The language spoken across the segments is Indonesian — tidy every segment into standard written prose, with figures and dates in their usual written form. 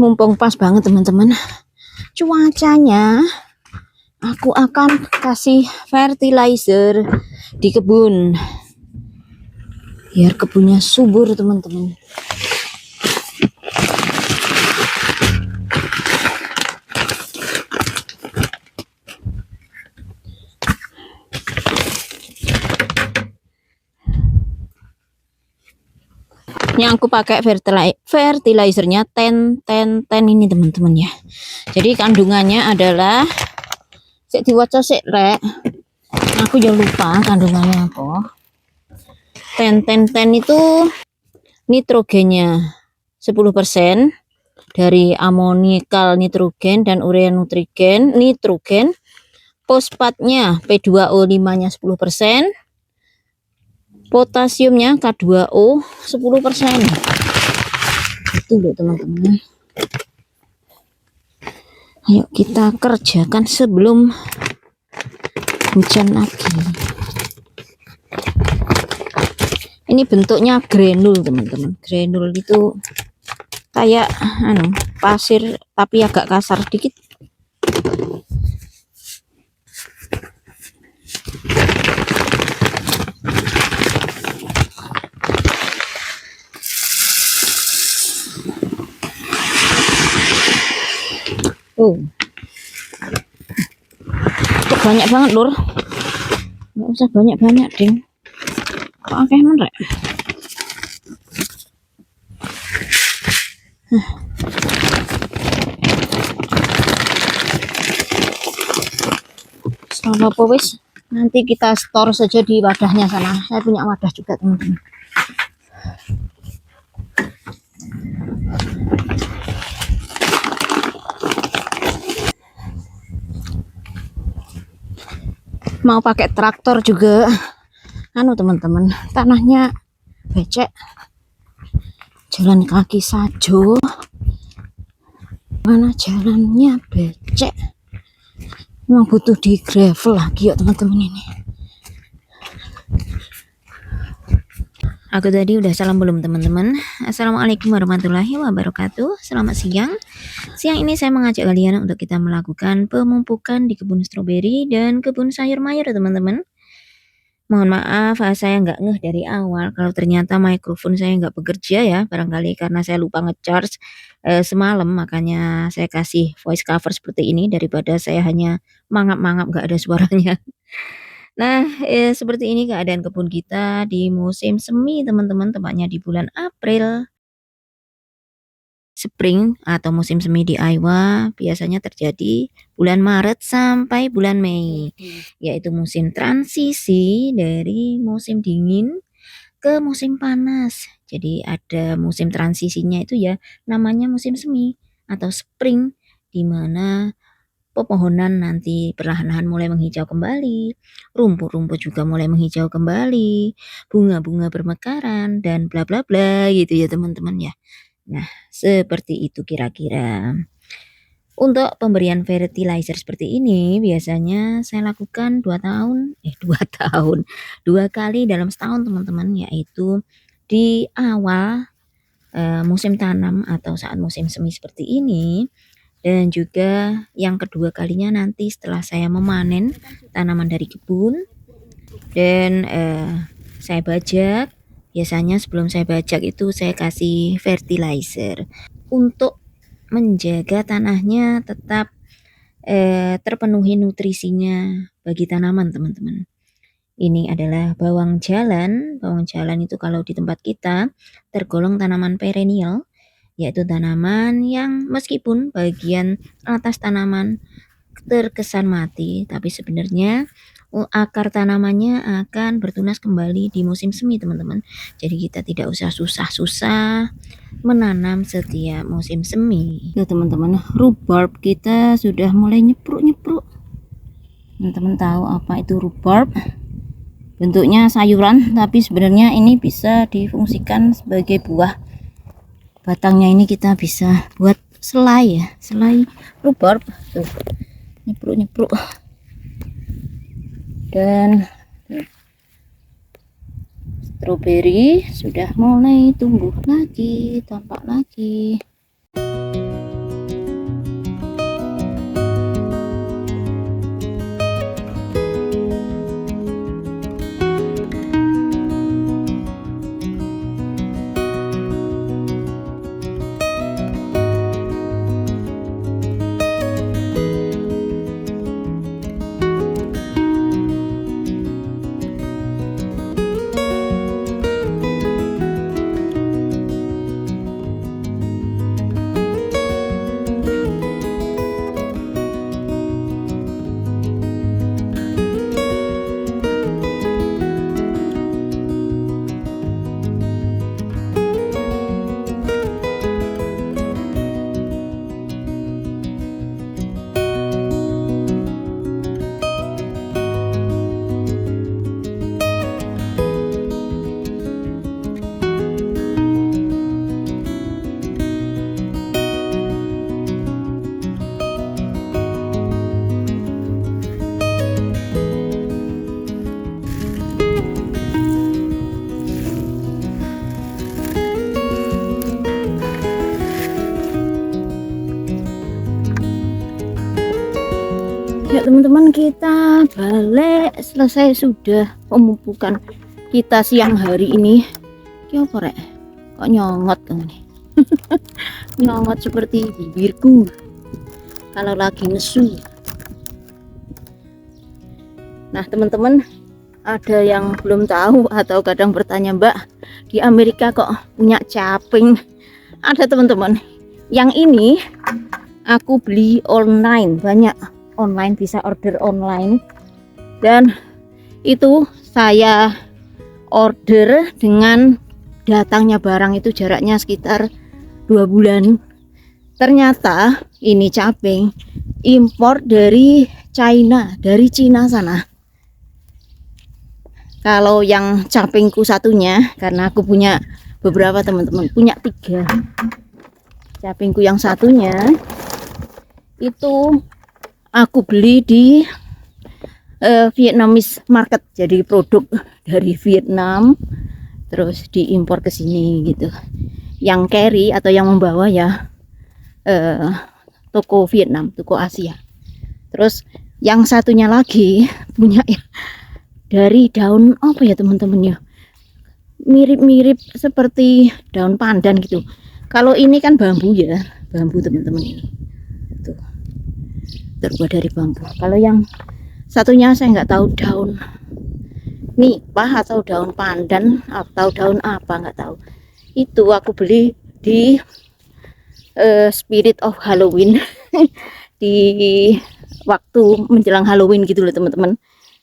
Mumpung pas banget teman-teman cuacanya, aku akan kasih fertilizer di kebun biar kebunnya subur teman-teman. Yang aku pakai fertilizernya 10 ini teman-teman ya. Jadi kandungannya adalah sik diwaca sik rek. Aku jangan lupa kandungannya apa. 10 itu nitrogennya 10% dari amonikal nitrogen dan urea nitrogen. Fosfatnya P2O5-nya 10%. Potasiumnya K2O 10%. Itu loh teman-teman. Ayo kita kerjakan sebelum hujan lagi. Ini bentuknya granul teman-teman. Granul itu kayak pasir tapi agak kasar dikit. Banyak banget lur, nggak usah banyak-banyak ding, kok akeh men rek. Sama apa wis, nanti kita store saja di wadahnya sana. Saya punya wadah juga teman-teman. Mau pakai traktor juga teman-teman, tanahnya becek, jalan kaki saja mana jalannya becek, memang butuh di gravel lagi ya teman-teman. Ini aku tadi udah salam belum teman-teman? Assalamualaikum warahmatullahi wabarakatuh. Selamat siang. Siang ini saya mengajak kalian untuk kita melakukan pemumpukan di kebun stroberi dan kebun sayur mayur teman-teman. Mohon maaf saya nggak ngeh dari awal kalau ternyata mikrofon saya nggak bekerja ya, barangkali karena saya lupa ngecharge semalam, makanya saya kasih voice cover seperti ini daripada saya hanya mangap-mangap nggak ada suaranya. Nah, seperti ini keadaan kebun kita di musim semi teman-teman, tepatnya di bulan April. Spring atau musim semi di Iowa biasanya terjadi bulan Maret sampai bulan Mei, yaitu musim transisi dari musim dingin ke musim panas. Jadi ada musim transisinya itu ya, namanya musim semi atau spring, di mana pepohonan nanti perlahan-lahan mulai menghijau kembali, rumput-rumput juga mulai menghijau kembali, bunga-bunga bermekaran dan bla bla bla gitu ya teman-teman ya. Nah, seperti itu kira-kira. Untuk pemberian fertilizer seperti ini biasanya saya lakukan 2 tahun, 2 kali dalam setahun teman-teman, yaitu di awal musim tanam atau saat musim semi seperti ini, dan juga yang kedua kalinya nanti setelah saya memanen tanaman dari kebun dan saya bajak. Biasanya sebelum saya bajak itu saya kasih fertilizer untuk menjaga tanahnya tetap terpenuhi nutrisinya bagi tanaman teman-teman. Ini adalah bawang jalan. Bawang jalan itu kalau di tempat kita tergolong tanaman perennial, yaitu tanaman yang meskipun bagian atas tanaman terkesan mati, tapi sebenarnya akar tanamannya akan bertunas kembali di musim semi teman-teman. Jadi kita tidak usah susah-susah menanam setiap musim semi. Ya teman-teman, rhubarb kita sudah mulai nyepruk-nyepruk. Teman-teman tahu apa itu rhubarb? Bentuknya sayuran, tapi sebenarnya ini bisa difungsikan sebagai buah. Batangnya ini kita bisa buat selai ya, selai rhubarb. Tuh, nyepruk-nyepruk. Dan stroberi sudah mulai tumbuh lagi, tampak lagi. Ya teman-teman, kita balik selesai sudah pemupukan kita siang hari ini. Ki apa rek? Kok nyongot ini? Nyongot seperti bibirku kalau lagi nesu. Nah teman-teman, ada yang belum tahu atau kadang bertanya, Mbak, di Amerika kok punya caping? Ada teman-teman, yang ini aku beli online, banyak online, bisa order online, dan itu saya order dengan datangnya barang itu jaraknya sekitar 2 bulan. Ternyata ini caping impor dari China, dari Cina sana. Kalau yang capingku satunya, karena aku punya beberapa teman-teman, punya 3. Capingku yang satunya itu aku beli di Vietnamese market, jadi produk dari Vietnam terus diimpor ke sini gitu. Yang carry atau yang membawa ya toko Vietnam, toko Asia. Terus yang satunya lagi punya ya, dari daun apa ya teman-teman ya, mirip-mirip seperti daun pandan gitu. Kalau ini kan bambu ya, bambu teman-teman, ini tuh terbuat dari bambu. Kalau yang satunya saya nggak tahu daun nipah atau daun pandan atau daun apa nggak tahu. Itu aku beli di Spirit of Halloween di waktu menjelang Halloween gitu loh teman-teman.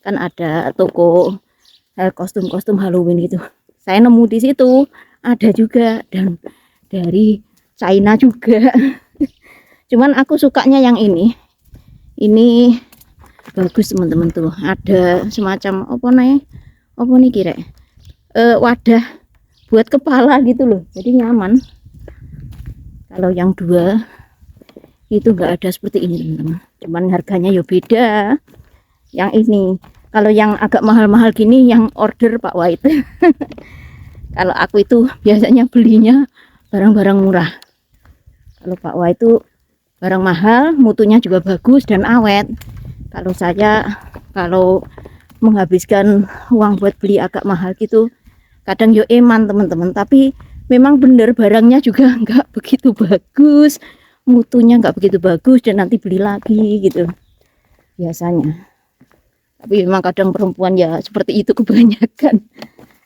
Kan ada toko kostum-kostum Halloween gitu. Saya nemu di situ, ada juga, dan dari China juga. Cuman aku sukanya yang ini. Ini bagus teman-teman, tuh ada semacam apa nih kira wadah buat kepala gitu loh, jadi nyaman. Kalau yang 2 itu enggak ada seperti ini teman-teman, cuman harganya ya beda. Yang ini, kalau yang agak mahal-mahal gini yang order Pak White. Kalau aku itu biasanya belinya barang-barang murah. Kalau Pak White itu barang mahal, mutunya juga bagus dan awet. Kalau saya, kalau menghabiskan uang buat beli agak mahal gitu, kadang yo eman teman-teman, tapi memang bener barangnya juga nggak begitu bagus, mutunya nggak begitu bagus, dan nanti beli lagi gitu biasanya. Tapi memang kadang perempuan ya seperti itu kebanyakan,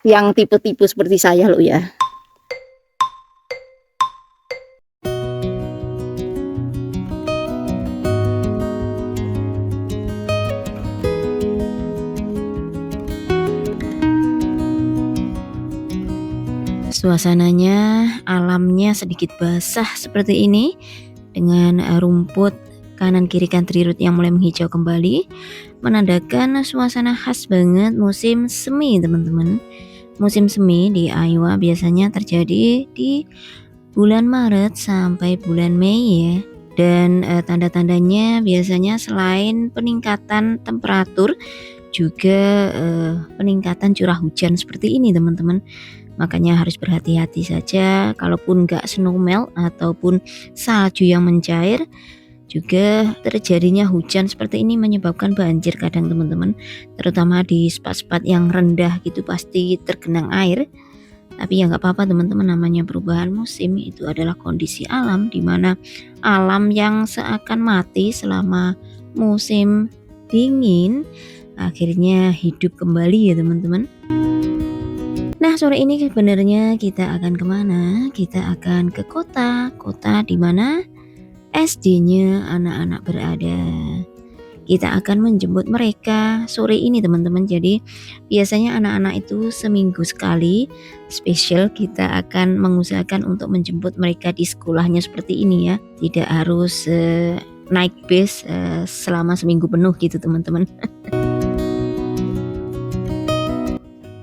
yang tipe-tipe seperti saya loh ya. Suasananya, alamnya sedikit basah seperti ini, dengan rumput kanan kiri country road yang mulai menghijau kembali, menandakan suasana khas banget musim semi teman-teman. Musim semi di Iowa biasanya terjadi di bulan Maret sampai bulan Mei ya. Dan tanda-tandanya biasanya selain peningkatan temperatur, juga peningkatan curah hujan seperti ini teman-teman. Makanya harus berhati-hati saja, kalaupun nggak snowmelt ataupun salju yang mencair, juga terjadinya hujan seperti ini menyebabkan banjir kadang teman-teman, terutama di spot-spot yang rendah gitu pasti tergenang air. Tapi ya nggak apa-apa teman-teman, namanya perubahan musim, itu adalah kondisi alam, dimana alam yang seakan mati selama musim dingin akhirnya hidup kembali ya teman-teman. Nah sore ini sebenarnya kita akan kemana? Kita akan ke kota di mana SD-nya anak-anak berada. Kita akan menjemput mereka sore ini teman-teman. Jadi biasanya anak-anak itu seminggu sekali spesial kita akan mengusahakan untuk menjemput mereka di sekolahnya seperti ini ya. Tidak harus naik bis selama seminggu penuh gitu teman-teman.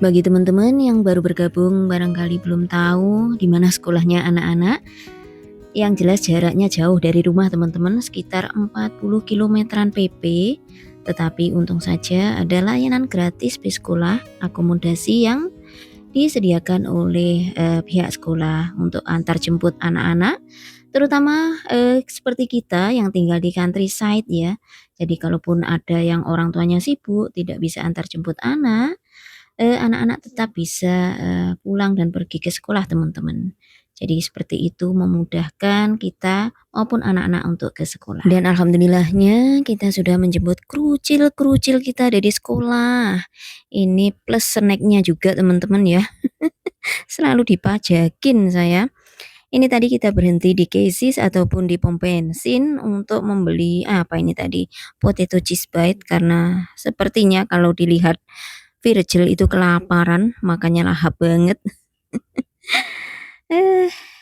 Bagi teman-teman yang baru bergabung barangkali belum tahu di mana sekolahnya anak-anak, yang jelas jaraknya jauh dari rumah teman-teman, sekitar 40 kilometeran PP, tetapi untung saja ada layanan gratis bis sekolah, akomodasi yang disediakan oleh pihak sekolah untuk antar jemput anak-anak, terutama seperti kita yang tinggal di countryside ya, Jadi kalaupun ada yang orang tuanya sibuk, tidak bisa antar jemput anak, anak-anak tetap bisa pulang dan pergi ke sekolah teman-teman. Jadi seperti itu memudahkan kita maupun anak-anak untuk ke sekolah. Dan alhamdulillahnya kita sudah menjemput krucil-krucil kita dari sekolah. Ini plus snacknya juga teman-teman ya. Selalu dipajakin saya. Ini tadi kita berhenti di Casey's ataupun di pom bensin untuk membeli apa ini tadi, potato cheese bite karena sepertinya kalau dilihat Virgil itu kelaparan, makanya lahap banget.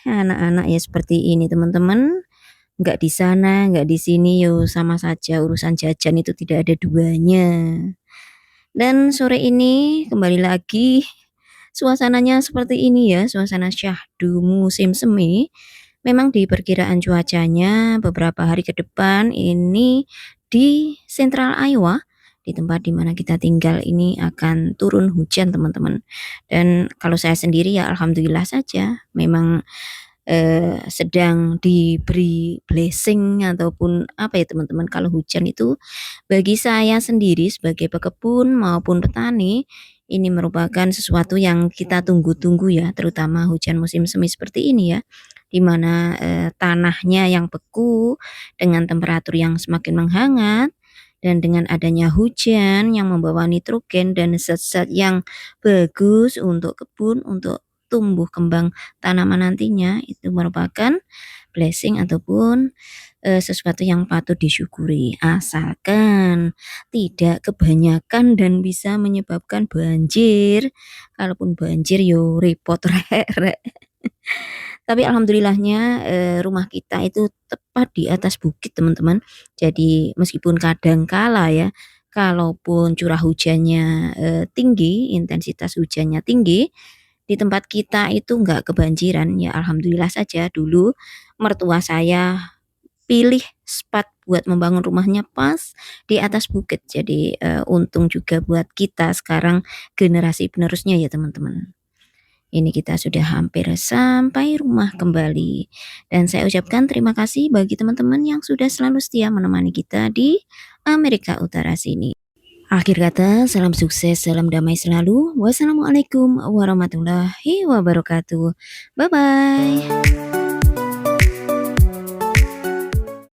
Anak-anak ya seperti ini teman-teman, nggak di sana, nggak di sini, yo sama saja urusan jajan itu tidak ada duanya. Dan sore ini kembali lagi suasananya seperti ini ya, suasana syahdu musim semi. Memang di perkiraan cuacanya beberapa hari ke depan ini di Central Iowa, di tempat di mana kita tinggal ini akan turun hujan teman-teman. Dan kalau saya sendiri ya alhamdulillah saja, memang sedang diberi blessing ataupun apa ya teman-teman, kalau hujan itu bagi saya sendiri sebagai pekebun maupun petani, ini merupakan sesuatu yang kita tunggu-tunggu ya, terutama hujan musim semi seperti ini ya, di mana tanahnya yang beku dengan temperatur yang semakin menghangat dan dengan adanya hujan yang membawa nitrogen dan zat-zat yang bagus untuk kebun, untuk tumbuh kembang tanaman nantinya, itu merupakan blessing ataupun sesuatu yang patut disyukuri, asalkan tidak kebanyakan dan bisa menyebabkan banjir. Kalaupun banjir yo repot rek. Tapi alhamdulillahnya rumah kita itu tepat di atas bukit teman-teman. Jadi meskipun kadang kala ya, kalaupun curah hujannya tinggi, intensitas hujannya tinggi, di tempat kita itu nggak kebanjiran, ya alhamdulillah saja. Dulu mertua saya pilih spot buat membangun rumahnya pas di atas bukit. Jadi untung juga buat kita sekarang generasi penerusnya ya teman-teman. Ini kita sudah hampir sampai rumah kembali. Dan saya ucapkan terima kasih bagi teman-teman yang sudah selalu setia menemani kita di Amerika Utara sini. Akhir kata, salam sukses, salam damai selalu. Wassalamualaikum warahmatullahi wabarakatuh. Bye-bye.